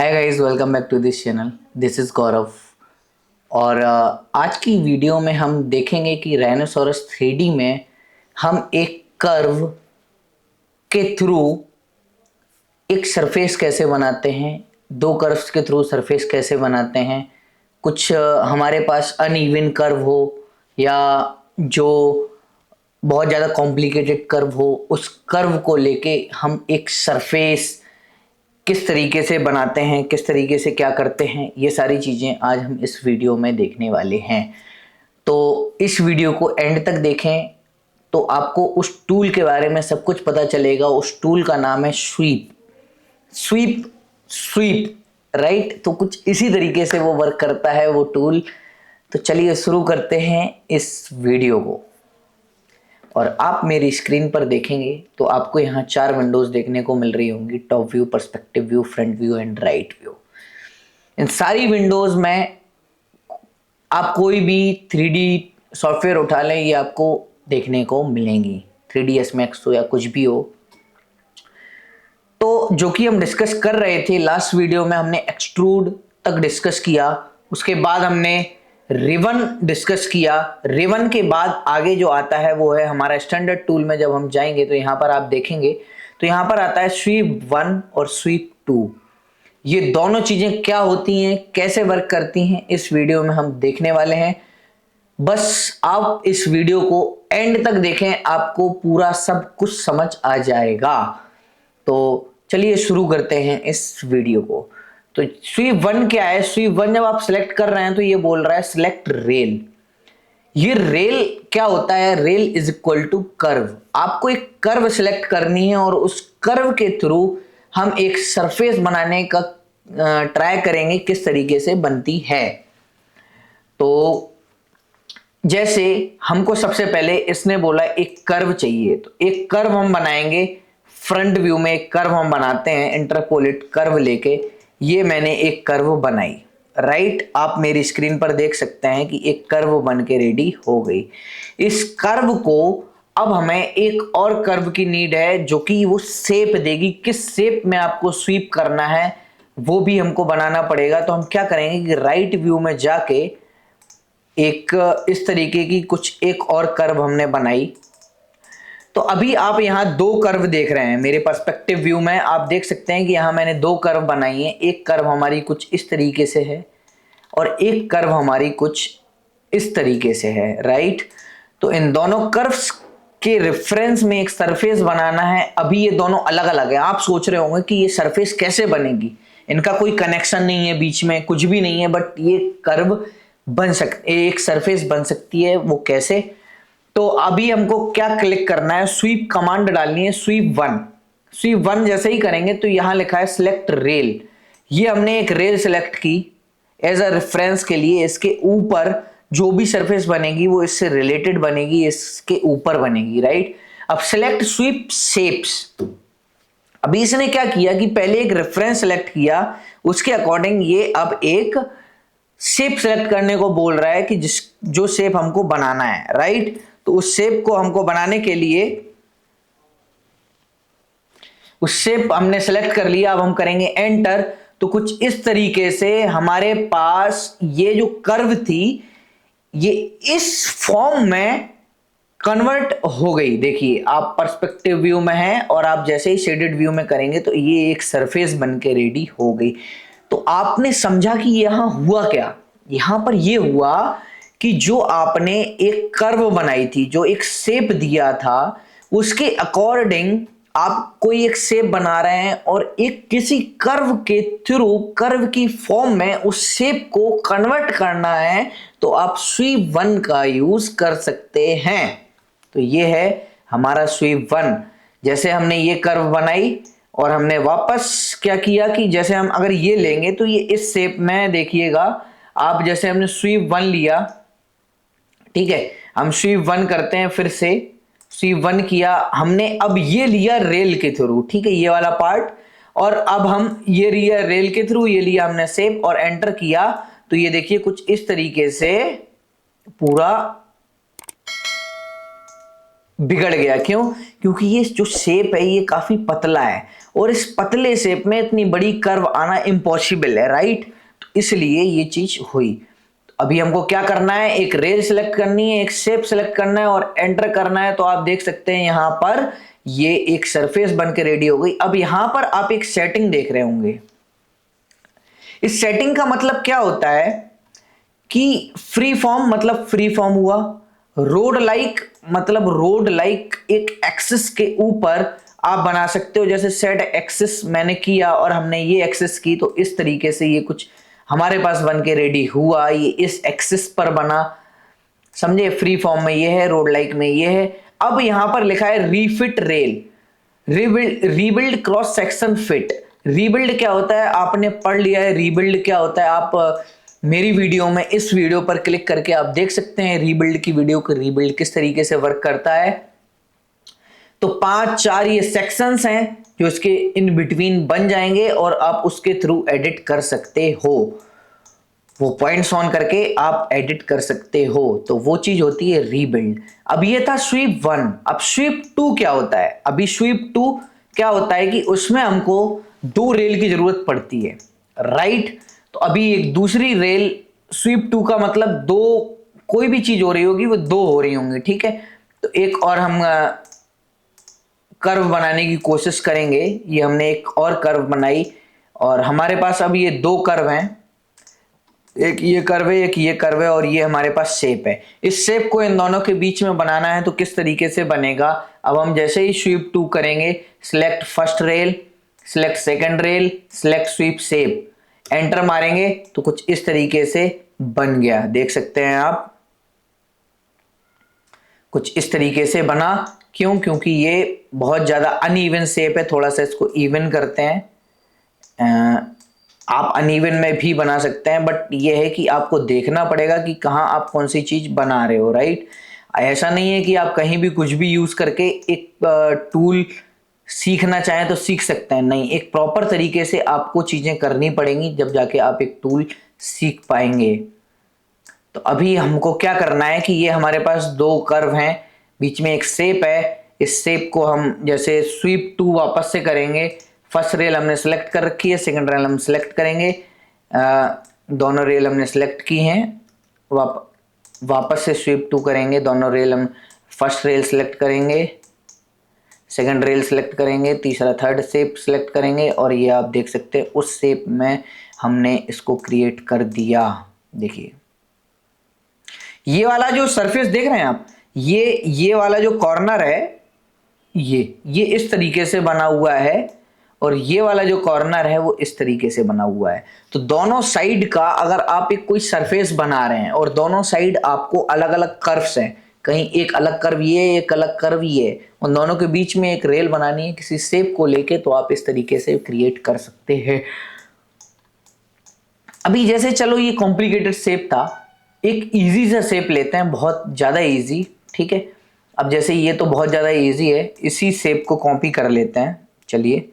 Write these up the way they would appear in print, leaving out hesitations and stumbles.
Hi guys, welcome back to this channel. This is Gaurav. और आज की वीडियो में हम देखेंगे कि राइनोसोरस 3D में हम एक कर्व के थ्रू एक सरफेस कैसे बनाते हैं, दो कर्व्स के थ्रू सरफेस कैसे बनाते हैं। कुछ हमारे पास अनइवन कर्व हो या जो बहुत ज़्यादा कॉम्प्लिकेटेड कर्व हो, उस कर्व को लेके हम एक सरफेस किस तरीके से बनाते हैं, किस तरीके से क्या करते हैं, ये सारी चीज़ें आज हम इस वीडियो में देखने वाले हैं। तो इस वीडियो को एंड तक देखें तो आपको उस टूल के बारे में सब कुछ पता चलेगा। उस टूल का नाम है स्वीप। SVEEP SVEEP right. तो कुछ इसी तरीके से वो वर्क करता है वो टूल। तो चलिए शुरू करते हैं इस वीडियो को। और आप मेरी स्क्रीन पर देखेंगे तो आपको यहाँ 4 विंडोज देखने को मिल रही होंगी: top view, perspective view, front view and right view. इन सारी विंडोज में आप कोई भी 3D सॉफ्टवेयर उठा लें, ये आपको देखने को मिलेंगी। 3ds Max हो या कुछ भी हो। तो जो कि हम डिस्कस कर रहे थे लास्ट वीडियो में, हमने एक्सट्रूड तक डिस्कस किया। उसके बाद हमने रिवन डिस्कस किया। रिवन के बाद आगे जो आता है वो है हमारा स्टैंडर्ड टूल में। जब हम जाएंगे तो यहाँ पर आप देखेंगे तो यहाँ पर आता है स्वीप 1 और स्वीप 2। ये दोनों चीजें क्या होती हैं, कैसे वर्क करती हैं, इस वीडियो में हम देखने वाले हैं। बस आप इस वीडियो को एंड तक देखें, आपको पूरा सब कुछ समझ आ जाएगा। तो चलिए शुरू करते हैं इस वीडियो को। तो स्वीप 1 क्या है? स्वीप 1 जब आप सिलेक्ट कर रहे हैं तो ये बोल रहा है सिलेक्ट रेल। ये रेल क्या होता है? Rail is equal to curve. आपको एक कर्व सिलेक्ट करनी है और उस कर्व के थ्रू हम एक सरफेस बनाने का ट्राई करेंगे किस तरीके से बनती है। तो जैसे हमको सबसे पहले इसने बोला एक कर्व चाहिए, तो एक कर्व हम बनाएंगे। फ्रंट व्यू में एक कर्व हम बनाते हैं, इंटरपोलेट कर्व लेके। ये मैंने एक कर्व बनाई। राइट, आप मेरी स्क्रीन पर देख सकते हैं कि एक कर्व बन के रेडी हो गई। इस कर्व को अब हमें एक और कर्व की नीड है जो कि वो शेप देगी। किस शेप में आपको स्वीप करना है वो भी हमको बनाना पड़ेगा। तो हम क्या करेंगे कि राइट व्यू में जाके एक इस तरीके की कुछ एक और कर्व हमने बनाई। तो अभी आप यहाँ 2 कर्व देख रहे हैं मेरे पर्सपेक्टिव व्यू में। आप देख सकते हैं कि यहाँ मैंने 2 कर्व बनाई हैं। एक कर्व हमारी कुछ इस तरीके से है और एक कर्व हमारी कुछ इस तरीके से है। राइट, तो इन दोनों कर्व्स के रेफरेंस में एक सरफेस बनाना है। अभी ये दोनों अलग अलग है। आप सोच रहे होंगे कि ये सरफेस कैसे बनेगी, इनका कोई कनेक्शन नहीं है, बीच में कुछ भी नहीं है, बट ये कर्व बन सकते, एक सरफेस बन सकती है। वो कैसे? तो अभी हमको क्या क्लिक करना है, स्वीप कमांड डालनी है, स्वीप 1। स्वीप 1 जैसे ही करेंगे तो यहां लिखा है सिलेक्ट रेल। ये हमने एक रेल सिलेक्ट की एज अ रेफरेंस के लिए। इसके ऊपर जो भी सरफेस बनेगी वो इससे रिलेटेड बनेगी, इसके ऊपर बनेगी। राइट, अब सिलेक्ट स्वीप शेप्स। अभी इसने क्या किया कि पहले एक रेफरेंस सेलेक्ट किया, उसके अकॉर्डिंग ये अब एक शेप सेलेक्ट करने को बोल रहा है कि जो शेप हमको बनाना है। राइट, तो उस शेप को हमको बनाने के लिए उस शेप हमने सेलेक्ट कर लिया। अब हम करेंगे एंटर। तो कुछ इस तरीके से हमारे पास ये जो कर्व थी ये इस फॉर्म में कन्वर्ट हो गई। देखिए, आप पर्सपेक्टिव व्यू में हैं और आप जैसे ही शेडेड व्यू में करेंगे तो ये एक सरफेस बन के रेडी हो गई। तो आपने समझा कि यहां हुआ क्या? यहां पर यह हुआ कि जो आपने एक कर्व बनाई थी, जो एक शेप दिया था, उसके अकॉर्डिंग आप कोई एक शेप बना रहे हैं और एक किसी कर्व के थ्रू कर्व की फॉर्म में उस शेप को कन्वर्ट करना है। तो आप स्वीप 1 का यूज कर सकते हैं। तो ये है हमारा स्वीप 1। जैसे हमने ये कर्व बनाई और हमने वापस क्या किया कि जैसे हम अगर ये लेंगे तो ये इस शेप में, देखिएगा आप, जैसे हमने स्वीप 1 लिया, ठीक है, हम स्वीप 1 करते हैं, फिर से स्वीप 1 किया हमने। अब ये लिया रेल के थ्रू, ठीक है, ये वाला पार्ट, और अब हम ये लिया रेल के थ्रू, ये लिया हमने शेप और एंटर किया। तो ये देखिए कुछ इस तरीके से पूरा बिगड़ गया। क्यों? क्योंकि ये जो शेप है ये काफी पतला है और इस पतले शेप में इतनी बड़ी कर्व आना इम्पॉसिबल है, राइट। तो इसलिए ये चीज हुई। अभी हमको क्या करना है, एक रेल सिलेक्ट करनी है, एक शेप सिलेक्ट करना है और एंटर करना है। तो आप देख सकते हैं यहां पर ये एक सरफेस बन के रेडी हो गई। अब यहां पर आप एक सेटिंग देख रहे होंगे। इस सेटिंग का मतलब क्या होता है कि फ्री फॉर्म मतलब फ्री फॉर्म हुआ, रोड लाइक मतलब रोड लाइक एक एक्सिस के ऊपर आप बना सकते हो। जैसे सेट एक्सिस मैंने किया और हमने ये एक्सिस की, तो इस तरीके से ये कुछ हमारे पास बन के रेडी हुआ। ये इस एक्सिस पर बना, समझे। फ्री फॉर्म में ये है, रोड लाइक में ये है। अब यहां पर लिखा है refit rail, rebuild cross section fit. Rebuild क्या होता है आपने पढ़ लिया है। रीबिल्ड क्या होता है आप मेरी वीडियो में, इस वीडियो पर क्लिक करके आप देख सकते हैं रीबिल्ड की वीडियो को, रीबिल्ड किस तरीके से वर्क करता है। तो 5-4 ये सेक्शंस हैं जो इसके इन बिटवीन बन जाएंगे और आप उसके थ्रू एडिट कर सकते हो। वो पॉइंट्स ऑन करके आप एडिट कर सकते हो। तो वो चीज होती है रीबिल्ड। अब ये था स्वीप 1। अब स्वीप 2 क्या होता है। अभी स्वीप 2 क्या होता है कि उसमें हमको 2 रेल की जरूरत पड़ती है, राइट। तो अभी एक दूसरी रेल, स्वीप 2 का मतलब 2, कोई भी चीज हो रही होगी वो 2 हो रही होंगी, ठीक है। तो एक और हम कर्व बनाने की कोशिश करेंगे। ये हमने एक और कर्व बनाई और हमारे पास अब ये 2 कर्व हैं, एक ये कर्व है, एक ये कर्व है और ये हमारे पास शेप है। इस शेप को इन दोनों के बीच में बनाना है तो किस तरीके से बनेगा। अब हम जैसे ही स्वीप 2 करेंगे, select first rail, select second rail, select sweep shape, enter मारेंगे तो कुछ इस तरीके से बन गया। देख सकते हैं आप, कुछ इस तरीके से बना। क्यों? क्योंकि ये बहुत ज्यादा अनइवन शेप है, थोड़ा सा इसको इवन करते हैं। आप अनइवन में भी बना सकते हैं, बट ये है कि आपको देखना पड़ेगा कि कहाँ आप कौन सी चीज बना रहे हो, राइट। ऐसा नहीं है कि आप कहीं भी कुछ भी यूज करके एक टूल सीखना चाहें तो सीख सकते हैं, नहीं। एक प्रॉपर तरीके से आपको चीजें करनी पड़ेंगी जब जाके आप एक टूल सीख पाएंगे। तो अभी हमको क्या करना है कि ये हमारे पास 2 कर्व हैं, बीच में एक शेप है। इस शेप को हम जैसे स्वीप 2 वापस से करेंगे। फर्स्ट रेल हमने सेलेक्ट कर रखी है, सेकंड रेल हम सेलेक्ट करेंगे। दोनों रेल हमने सेलेक्ट की हैं। वापस से स्वीप 2 करेंगे, दोनों रेल हम फर्स्ट रेल सेलेक्ट करेंगे, सेकंड रेल सेलेक्ट करेंगे, तीसरा थर्ड शेप सेलेक्ट करेंगे और ये आप देख सकते हैं उस शेप में हमने इसको क्रिएट कर दिया। देखिए ये वाला जो सरफेस देख रहे हैं आप, ये वाला जो कॉर्नर है ये इस तरीके से बना हुआ है और ये वाला जो कॉर्नर है वो इस तरीके से बना हुआ है। तो दोनों साइड का अगर आप एक कोई सरफेस बना रहे हैं और दोनों साइड आपको अलग अलग कर्व्स हैं, कहीं एक अलग कर्व ये, एक अलग कर्व ये, उन दोनों के बीच में एक रेल बनानी है किसी शेप को लेके, तो आप इस तरीके से क्रिएट कर सकते हैं। अभी जैसे चलो ये कॉम्प्लिकेटेड शेप था, एक इजी सा शेप लेते हैं, बहुत ज्यादा इजी, ठीक है। अब जैसे ये तो बहुत ज्यादा इजी है, इसी शेप को कॉपी कर लेते हैं। चलिए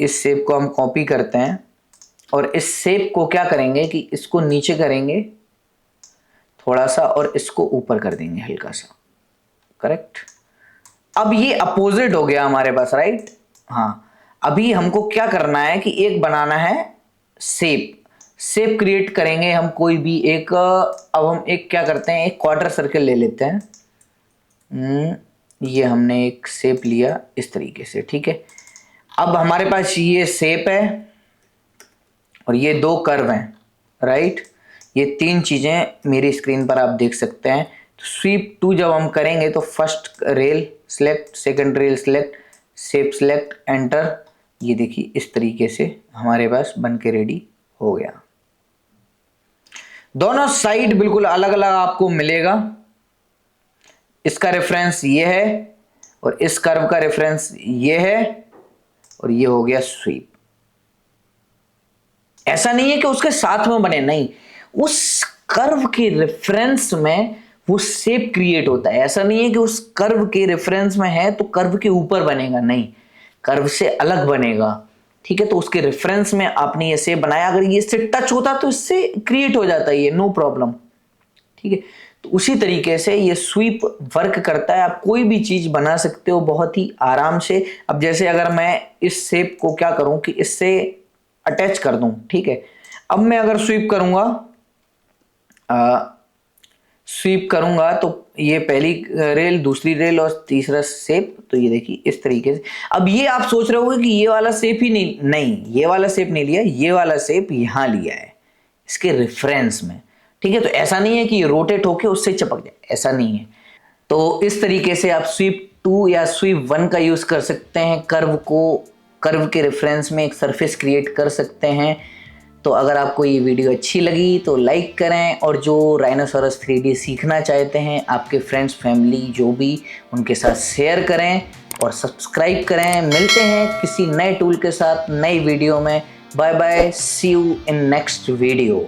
इस शेप को हम कॉपी करते हैं और इस शेप को क्या करेंगे कि इसको नीचे करेंगे थोड़ा सा और इसको ऊपर कर देंगे हल्का सा, करेक्ट। अब ये अपोजिट हो गया हमारे पास, राइट। हाँ, अभी हमको क्या करना है कि एक बनाना है शेप क्रिएट करेंगे हम कोई भी एक। अब हम एक क्या करते हैं, एक क्वार्टर सर्कल ले लेते हैं। ये हमने एक शेप लिया इस तरीके से, ठीक है। अब हमारे पास ये शेप है और ये 2 कर्व हैं, राइट। ये 3 चीजें मेरी स्क्रीन पर आप देख सकते हैं। तो स्वीप 2 जब हम करेंगे तो first rail select, second rail select, shape select, enter. ये देखिए इस तरीके से हमारे पास बन के रेडी हो गया। दोनों साइड बिल्कुल अलग अलग आपको मिलेगा। इसका रेफरेंस ये है और इस कर्व का रेफरेंस ये है और ये हो गया स्वीप। ऐसा नहीं है कि उसके साथ में बने, नहीं, उस कर्व के रेफरेंस में वो शेप क्रिएट होता है। ऐसा नहीं है कि उस कर्व के रेफरेंस में है तो कर्व के ऊपर बनेगा, नहीं, कर्व से अलग बनेगा, ठीक है। तो उसके रेफरेंस में आपने ये शेप बनाया, अगर ये इससे टच होता तो इससे क्रिएट हो जाता है ये, नो प्रॉब्लम, ठीक है। तो उसी तरीके से ये स्वीप वर्क करता है। आप कोई भी चीज बना सकते हो बहुत ही आराम से। अब जैसे अगर मैं इस शेप को क्या करूं कि इससे अटैच कर दूं, ठीक है। अब मैं अगर स्वीप करूंगा तो ये पहली रेल, दूसरी रेल और तीसरा शेप, तो ये देखिए इस तरीके से। अब ये आप सोच रहे होगे कि ये वाला शेप ही नहीं, ये वाला शेप नहीं लिया, ये वाला शेप यहां लिया है इसके रेफरेंस में, ठीक है। तो ऐसा नहीं है कि ये रोटेट होके उससे चिपक जाए, ऐसा नहीं है। तो इस तरीके से आप स्वीप 2 या स्वीप 1 का यूज कर सकते हैं। कर्व के रेफरेंस में एक सरफेस क्रिएट कर सकते हैं। तो अगर आपको ये वीडियो अच्छी लगी तो लाइक करें, और जो राइनोसोरस 3D सीखना चाहते हैं आपके फ्रेंड्स, फैमिली जो भी, उनके साथ शेयर करें और सब्सक्राइब करें। मिलते हैं किसी नए टूल के साथ नई वीडियो में। Bye bye, see you in next video.